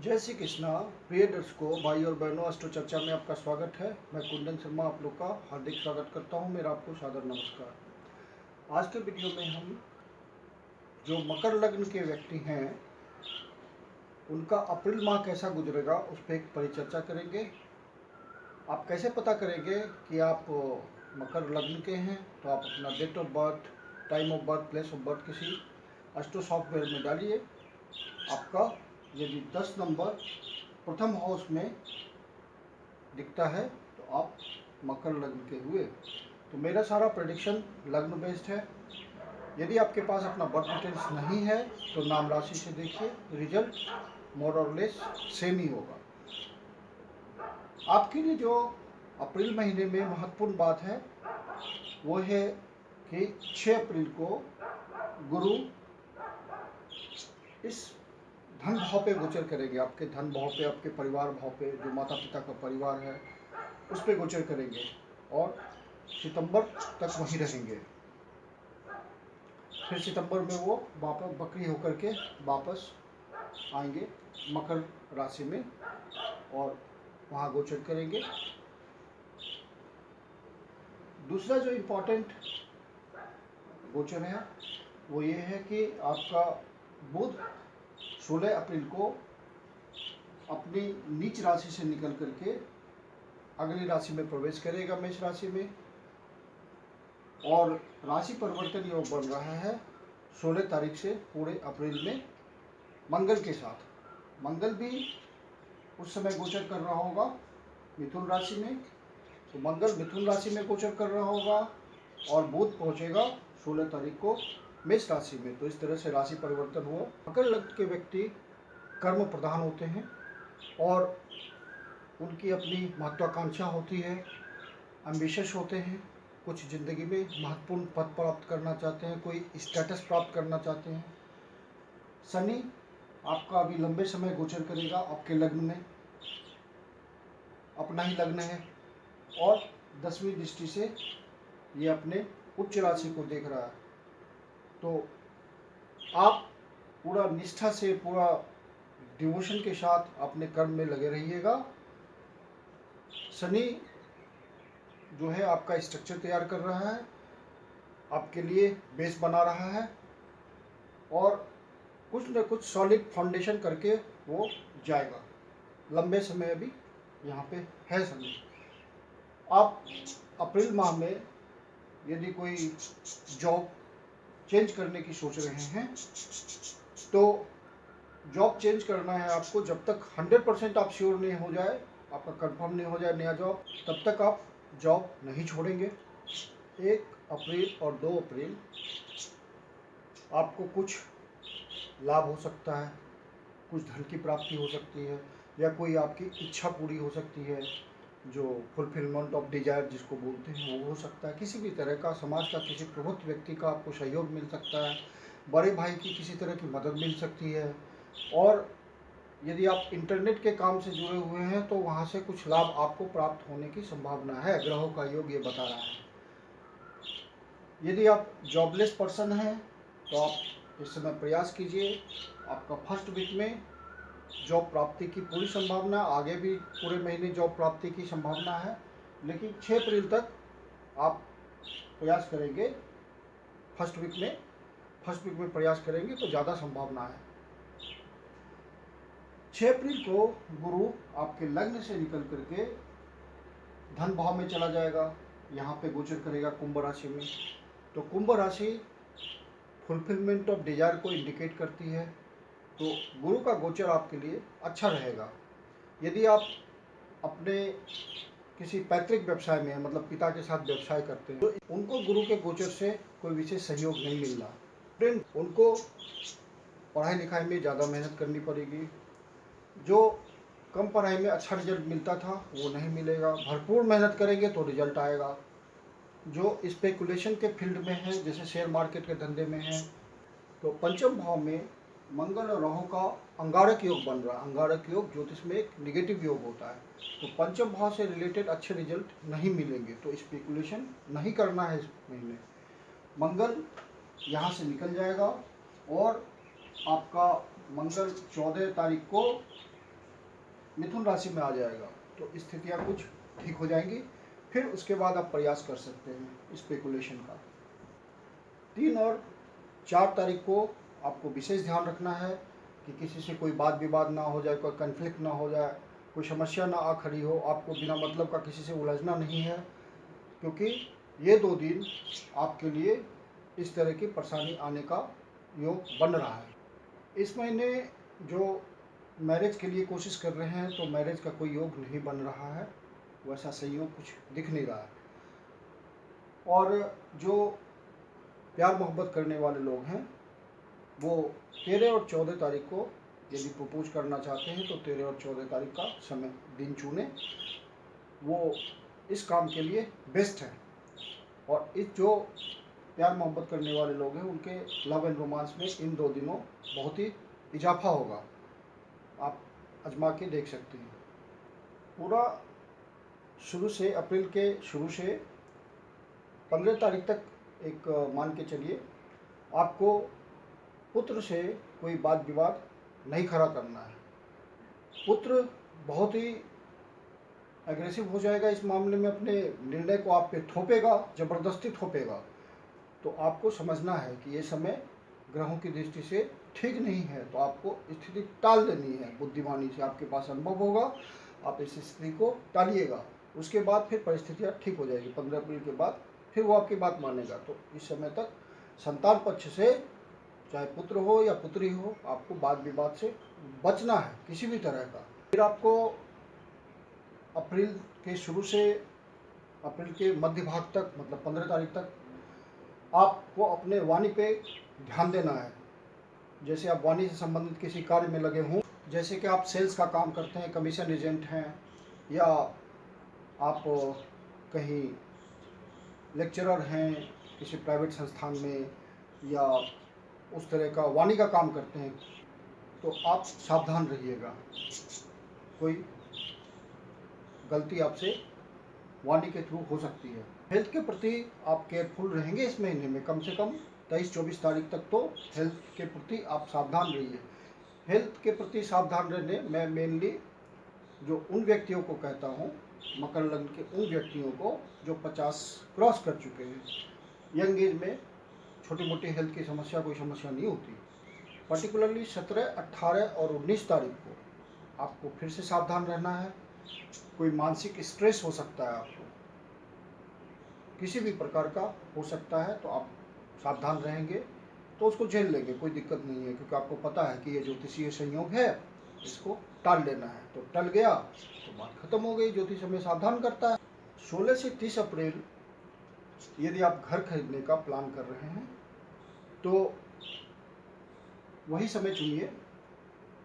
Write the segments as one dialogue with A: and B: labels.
A: जय श्री कृष्णा। प्रिय दर्शकों, भाई और बहनों, अष्टो चर्चा में आपका स्वागत है। मैं कुंदन शर्मा आप लोग का हार्दिक स्वागत करता हूं। मेरा आपको सादर नमस्कार। आज के वीडियो में हम जो मकर लग्न के व्यक्ति हैं उनका अप्रैल माह कैसा गुजरेगा उस पर एक परिचर्चा करेंगे। आप कैसे पता करेंगे कि आप मकर लग्न के हैं? तो आप अपना date of birth, time of birth, place of birth किसी अष्टो सॉफ्टवेयर में डालिए। आपका यदि 10 नंबर प्रथम हाउस में दिखता है तो आप मकर लग्न के हुए। तो मेरा सारा प्रेडिक्शन लग्न बेस्ड है। यदि आपके पास अपना बर्थ डिटेल्स नहीं है तो नाम राशि से देखिए, रिजल्ट मोर और लेस सेम ही होगा। आपके लिए जो अप्रैल महीने में महत्वपूर्ण बात है वो है कि 6 अप्रैल को गुरु इस धन भाव पे गोचर करेंगे। आपके धन भाव पे, आपके परिवार भाव पे, जो माता पिता का परिवार है उस पे गोचर करेंगे और सितंबर तक वहीं रहेंगे। फिर सितंबर में वो वापस बकरी होकर के वापस आएंगे मकर राशि में और वहाँ गोचर करेंगे। दूसरा जो इम्पोर्टेंट गोचर है वो ये है कि आपका बुध 16 अप्रैल को अपनी नीच राशि से निकल करके अगली राशि में प्रवेश करेगा, मेष राशि में, और राशि परिवर्तन योग बन रहा है 16 तारीख से पूरे अप्रैल में मंगल के साथ। मंगल भी उस समय गोचर कर रहा होगा मिथुन राशि में, तो मंगल मिथुन राशि में गोचर कर रहा होगा और बुध पहुंचेगा 16 तारीख को मेष राशि में। तो इस तरह से राशि परिवर्तन हुआ। मकर लग्न के व्यक्ति कर्म प्रधान होते हैं और उनकी अपनी महत्वाकांक्षा होती है, एम्बिशियस होते हैं, कुछ ज़िंदगी में महत्वपूर्ण पद प्राप्त करना चाहते हैं, कोई स्टेटस प्राप्त करना चाहते हैं। शनि आपका अभी लंबे समय गोचर करेगा आपके लग्न में, अपना ही लग्न है और 10वीं दृष्टि से ये अपने उच्च राशि को देख रहा है। तो आप पूरा निष्ठा से, पूरा डिवोशन के साथ अपने कर्म में लगे रहिएगा। शनि जो है आपका स्ट्रक्चर तैयार कर रहा है, आपके लिए बेस बना रहा है और कुछ न कुछ सॉलिड फाउंडेशन करके वो जाएगा। लंबे समय अभी यहाँ पे है शनि। आप अप्रैल माह में यदि कोई जॉब चेंज करने की सोच रहे हैं तो जॉब चेंज करना है आपको, जब तक 100% आप श्योर नहीं हो जाए, आपका कंफर्म नहीं हो जाए नया जॉब, तब तक आप जॉब नहीं छोड़ेंगे। 1 अप्रैल और 2 अप्रैल आपको कुछ लाभ हो सकता है, कुछ धन की प्राप्ति हो सकती है या कोई आपकी इच्छा पूरी हो सकती है, जो फुलफिलमेंट ऑफ डिजायर जिसको बोलते हैं वो हो सकता है। किसी भी तरह का समाज का किसी प्रबुद्ध व्यक्ति का आपको सहयोग मिल सकता है, बड़े भाई की किसी तरह की मदद मिल सकती है। और यदि आप इंटरनेट के काम से जुड़े हुए हैं तो वहाँ से कुछ लाभ आपको प्राप्त होने की संभावना है, ग्रहों का योग ये बता रहा है। यदि आप जॉबलेस पर्सन हैं तो आप इस समय प्रयास कीजिए। आपका फर्स्ट वीक में जॉब प्राप्ति की पूरी संभावना, आगे भी पूरे महीने जॉब प्राप्ति की संभावना है, लेकिन 6 अप्रैल तक आप प्रयास करेंगे, फर्स्ट वीक में प्रयास करेंगे तो ज़्यादा संभावना है। 6 अप्रैल को गुरु आपके लग्न से निकल करके धन भाव में चला जाएगा, यहाँ पे गोचर करेगा कुंभ राशि में। तो कुंभ राशि फुलफिलमेंट ऑफ डिजायर को इंडिकेट करती है, तो गुरु का गोचर आपके लिए अच्छा रहेगा। यदि आप अपने किसी पैतृक व्यवसाय में, मतलब पिता के साथ व्यवसाय करते हैं, तो उनको गुरु के गोचर से कोई विशेष सहयोग नहीं मिल रहा। फ्रेंड, उनको पढ़ाई लिखाई में ज़्यादा मेहनत करनी पड़ेगी। जो कम पढ़ाई में अच्छा रिजल्ट मिलता था वो नहीं मिलेगा, भरपूर मेहनत करेंगे तो रिजल्ट आएगा। जो स्पेकुलेशन के फील्ड में है, जैसे शेयर मार्केट के धंधे में है, तो पंचम भाव में मंगल और राहु का अंगारक योग बन रहा है। अंगारक योग ज्योतिष में एक निगेटिव योग होता है, तो पंचम भाव से रिलेटेड अच्छे रिजल्ट नहीं मिलेंगे, तो स्पेकुलेशन नहीं करना है इस महीने। मंगल यहाँ से निकल जाएगा और आपका मंगल 14 तारीख को मिथुन राशि में आ जाएगा, तो स्थितियाँ कुछ ठीक हो जाएंगी। फिर उसके बाद आप प्रयास कर सकते हैं स्पेकुलेशन का। 3 और 4 तारीख को आपको विशेष ध्यान रखना है कि किसी से कोई वाद विवाद ना हो जाए, कोई कन्फ्लिक्ट ना हो जाए, कोई समस्या ना आ खड़ी हो। आपको बिना मतलब का किसी से उलझना नहीं है, क्योंकि ये 2 दिन आपके लिए इस तरह की परेशानी आने का योग बन रहा है। इस महीने जो मैरिज के लिए कोशिश कर रहे हैं, तो मैरिज का कोई योग नहीं बन रहा है, वैसा संयोग कुछ दिख नहीं रहा है। और जो प्यार मोहब्बत करने वाले लोग हैं, वो 13 और 14 तारीख को यदि प्रपोज करना चाहते हैं, तो 13 और 14 तारीख का समय दिन चुने, वो इस काम के लिए बेस्ट है। और इस जो प्यार मोहब्बत करने वाले लोग हैं, उनके लव एंड रोमांस में इन 2 दिनों बहुत ही इजाफा होगा। आप आजमा के देख सकते हैं। पूरा शुरू से, अप्रैल के शुरू से 15 तारीख तक एक मान के चलिए, आपको पुत्र से कोई वाद विवाद नहीं खड़ा करना है। पुत्र बहुत ही एग्रेसिव हो जाएगा इस मामले में, अपने निर्णय को आप पे थोपेगा, जबरदस्ती थोपेगा। तो आपको समझना है कि ये समय ग्रहों की दृष्टि से ठीक नहीं है, तो आपको स्थिति टाल देनी है बुद्धिमानी से। आपके पास अनुभव होगा, आप इस स्थिति को टालिएगा। उसके बाद फिर परिस्थितियाँ ठीक हो जाएगी। 15 अप्रैल के बाद फिर वो आपकी बात मानेगा। तो इस समय तक संतान पक्ष से, चाहे पुत्र हो या पुत्री हो, आपको वाद विवाद से बचना है किसी भी तरह का। फिर आपको अप्रैल के शुरू से अप्रैल के मध्य भाग तक, मतलब 15 तारीख तक, आपको अपने वाणी पे ध्यान देना है। जैसे आप वाणी से संबंधित किसी कार्य में लगे हों, जैसे कि आप सेल्स का काम करते हैं, कमीशन एजेंट हैं, या आप कहीं लेक्चरर हैं किसी प्राइवेट संस्थान में, या उस तरह का वाणी का काम करते हैं, तो आप सावधान रहिएगा। कोई गलती आपसे वाणी के थ्रू हो सकती है। हेल्थ के प्रति आप केयरफुल रहेंगे इस महीने में, कम से कम 23-24 तारीख तक तो हेल्थ के प्रति आप सावधान रहिए। हेल्थ के प्रति सावधान रहने मैं मेनली जो उन व्यक्तियों को कहता हूँ, मकर लग्न के उन व्यक्तियों को जो 50 क्रॉस कर चुके हैं। यंग एज में छोटी मोटी हेल्थ की समस्या कोई समस्या नहीं होती। पर्टिकुलरली 17, 18 और 19 तारीख को आपको फिर से सावधान रहना है। कोई मानसिक स्ट्रेस हो सकता है, आपको किसी भी प्रकार का हो सकता है, तो आप सावधान रहेंगे तो उसको झेल लेंगे, कोई दिक्कत नहीं है। क्योंकि आपको पता है कि ये ज्योतिषीय संयोग है, इसको टाल लेना है। तो टल गया तो बात खत्म हो गई। ज्योतिष हमें सावधान करता है। 16 से 30 अप्रैल यदि आप घर खरीदने का प्लान कर रहे हैं, तो वही समय चुनिए।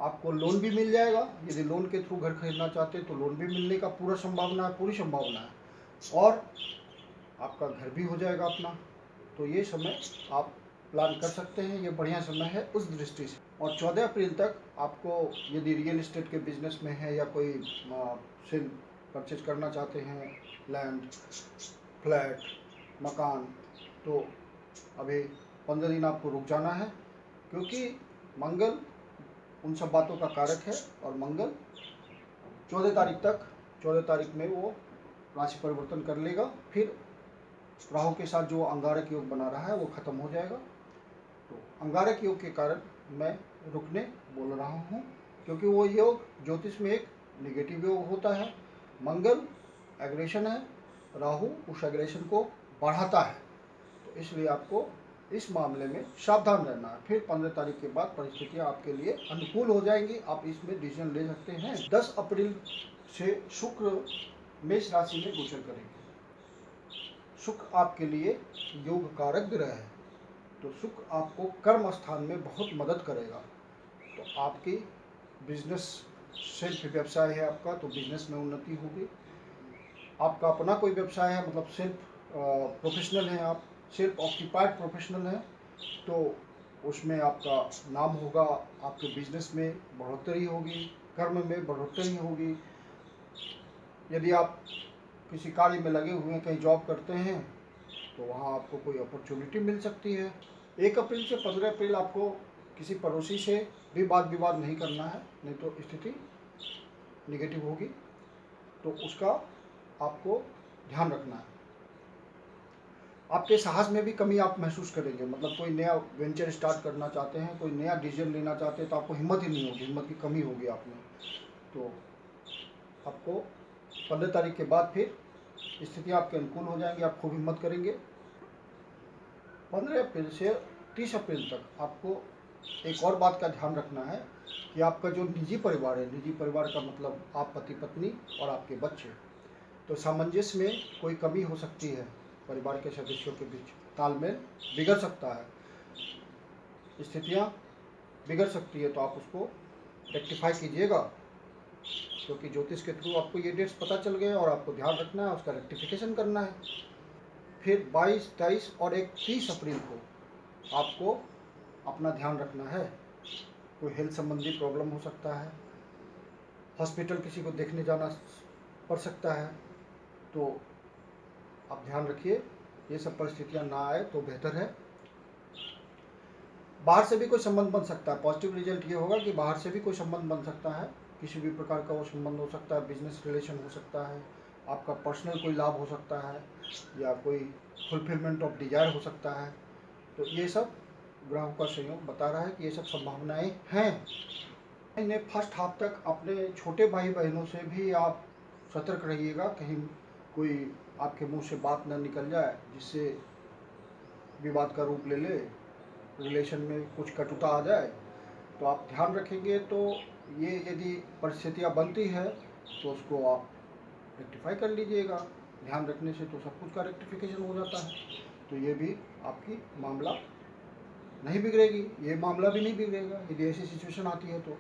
A: आपको लोन भी मिल जाएगा। यदि लोन के थ्रू घर खरीदना चाहते हैं, तो लोन भी मिलने का पूरी संभावना है, और आपका घर भी हो जाएगा अपना। तो ये समय आप प्लान कर सकते हैं, ये बढ़िया समय है उस दृष्टि से। और 14 अप्रैल तक आपको यदि रियल एस्टेट के बिजनेस में है, या कोई सेल परचेज करना चाहते हैं, लैंड, फ्लैट, मकान, तो अभी 15 दिन आपको रुक जाना है। क्योंकि मंगल उन सब बातों का कारक है, और मंगल 14 तारीख में वो राशि परिवर्तन कर लेगा। फिर राहु के साथ जो अंगारक योग बना रहा है वो खत्म हो जाएगा। तो अंगारक योग के कारण मैं रुकने बोल रहा हूँ, क्योंकि वो योग ज्योतिष में एक नेगेटिव योग होता है। मंगल एग्रेशन है, राहु उस एग्रेशन को बढ़ाता है। तो इसलिए आपको इस मामले में सावधान रहना है। फिर 15 तारीख के बाद परिस्थितियाँ आपके लिए अनुकूल हो जाएंगी, आप इसमें डिसीजन ले सकते हैं। 10 अप्रैल से शुक्र मेष राशि में गोचर करेंगे। शुक्र आपके लिए योग कारक ग्रह है, तो शुक्र आपको कर्म स्थान में बहुत मदद करेगा। तो आपकी बिजनेस, सेल्फ व्यवसाय है आपका, तो बिजनेस में उन्नति होगी। आपका अपना कोई व्यवसाय है, मतलब सेल्फ प्रोफेशनल है, आप सेल्फ ऑक्यूपाइड प्रोफेशनल हैं, तो उसमें आपका नाम होगा, आपके बिजनेस में बढ़ोतरी होगी, कर्म में बढ़ोतरी होगी। यदि आप किसी कार्य में लगे हुए हैं, कहीं जॉब करते हैं, तो वहाँ आपको कोई अपॉर्चुनिटी मिल सकती है। 1 अप्रैल से 15 अप्रैल आपको किसी पड़ोसी से भी वाद विवाद नहीं करना है, नहीं तो स्थिति निगेटिव होगी, तो उसका आपको ध्यान रखना है। आपके साहस में भी कमी आप महसूस करेंगे, मतलब कोई नया वेंचर स्टार्ट करना चाहते हैं, कोई नया डिसीजन लेना चाहते हैं, तो आपको हिम्मत ही नहीं होगी, हिम्मत की कमी होगी आप में। तो आपको 15 तारीख के बाद फिर स्थितियाँ आपके अनुकूल हो जाएंगी, आप खूब हिम्मत करेंगे। 15 अप्रैल से 30 अप्रैल तक आपको एक और बात का ध्यान रखना है कि आपका जो निजी परिवार है, निजी परिवार का मतलब आप पति पत्नी और आपके बच्चे, तो सामंजस्य में कोई कमी हो सकती है, परिवार के सदस्यों के बीच तालमेल बिगड़ सकता है, स्थितियाँ बिगड़ सकती है, तो आप उसको रेक्टिफाई कीजिएगा, क्योंकि ज्योतिष के थ्रू आपको ये डेट्स पता चल गए और आपको ध्यान रखना है, उसका रेक्टिफिकेशन करना है। फिर 22, 23 और 31 अप्रैल को आपको अपना ध्यान रखना है। कोई हेल्थ संबंधी प्रॉब्लम हो सकता है, हॉस्पिटल किसी को देखने जाना पड़ सकता है, तो आप ध्यान रखिए, ये सब परिस्थितियाँ ना आए तो बेहतर है। बाहर से भी कोई संबंध बन सकता है, पॉजिटिव रिजल्ट ये होगा कि बाहर से भी कोई संबंध बन सकता है, किसी भी प्रकार का वो संबंध हो सकता है, बिजनेस रिलेशन हो सकता है, आपका पर्सनल कोई लाभ हो सकता है, या कोई फुलफिलमेंट ऑफ डिजायर हो सकता है। तो ये सब ग्रहों का संयोग बता रहा है कि ये सब संभावनाएं हैं। इन्हें फर्स्ट हाफ तक अपने छोटे भाई बहनों से भी आप सतर्क रहिएगा, कहीं कोई आपके मुंह से बात न निकल जाए जिससे विवाद का रूप ले ले, रिलेशन में कुछ कटुता आ जाए। तो आप ध्यान रखेंगे तो ये यदि परिस्थितियाँ बनती है तो उसको आप रेक्टिफाई कर लीजिएगा। ध्यान रखने से तो सब कुछ का रेक्टिफिकेशन हो जाता है, तो ये भी आपकी मामला नहीं बिगड़ेगी, ये मामला भी नहीं बिगड़ेगा यदि ऐसी सिचुएशन आती है। तो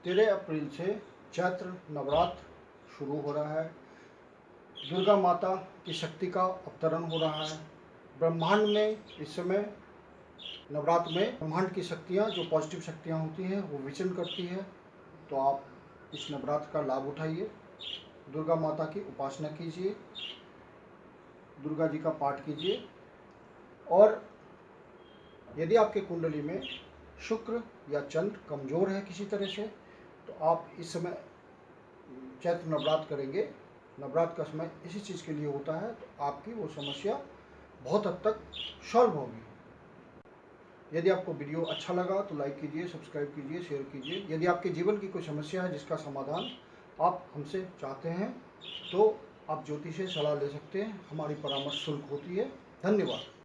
A: 13 अप्रैल से चैत्र नवरात्र शुरू हो रहा है, दुर्गा माता की शक्ति का अवतरण हो रहा है। ब्रह्मांड में इस समय नवरात्र में ब्रह्मांड की शक्तियाँ, जो पॉजिटिव शक्तियाँ होती हैं, वो विचरण करती है। तो आप इस नवरात्र का लाभ उठाइए, दुर्गा माता की उपासना कीजिए, दुर्गा जी का पाठ कीजिए। और यदि आपके कुंडली में शुक्र या चंद्र कमज़ोर है किसी तरह से, तो आप इस समय चैत्र नवरात्र करेंगे। नवरात्र का समय इसी चीज़ के लिए होता है, तो आपकी वो समस्या बहुत हद तक सॉल्व होगी। यदि आपको वीडियो अच्छा लगा तो लाइक कीजिए, सब्सक्राइब कीजिए, शेयर कीजिए। यदि आपके जीवन की कोई समस्या है जिसका समाधान आप हमसे चाहते हैं, तो आप ज्योतिष से सलाह ले सकते हैं, हमारी परामर्श शुल्क होती है। धन्यवाद।